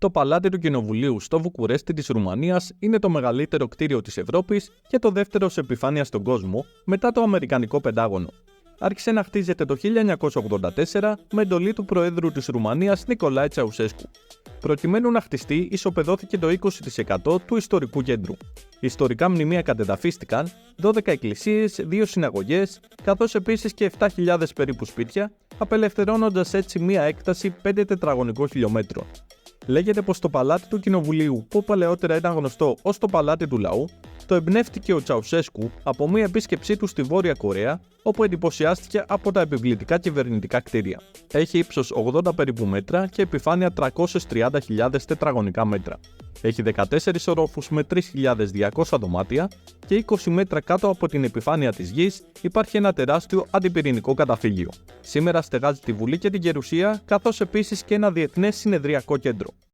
Το παλάτι του Κοινοβουλίου στο Βουκουρέστι της Ρουμανίας είναι το μεγαλύτερο κτίριο της Ευρώπης και το δεύτερο σε επιφάνεια στον κόσμο μετά το Αμερικανικό Πεντάγωνο. Άρχισε να χτίζεται το 1984 με εντολή του Προέδρου της Ρουμανίας Νικολάη Τσαουσέσκου. Προκειμένου να χτιστεί, ισοπεδώθηκε το 20% του ιστορικού κέντρου. Ιστορικά μνημεία κατεδαφίστηκαν, 12 εκκλησίες, 2 συναγωγές, καθώς επίσης και 7.000 περίπου σπίτια, απελευθερώνοντας έτσι μία έκταση 5 τετραγωνικών χιλιόμετρων. Λέγεται πως το παλάτι του Κοινοβουλίου, που παλαιότερα ήταν γνωστό ως το παλάτι του λαού, το εμπνεύστηκε ο Τσαουσέσκου από μία επίσκεψή του στη Βόρεια Κορέα, όπου εντυπωσιάστηκε από τα επιβλητικά κυβερνητικά κτίρια. Έχει ύψος 80 περίπου μέτρα και επιφάνεια 330.000 τετραγωνικά μέτρα. Έχει 14 ορόφους με 3.200 δωμάτια και 20 μέτρα κάτω από την επιφάνεια της γης υπάρχει ένα τεράστιο αντιπυρηνικό καταφύγιο. Σήμερα στεγάζει τη Βουλή και την Γερουσία, καθώς επίσης και ένα διεθνές συνεδριακό κέντρο.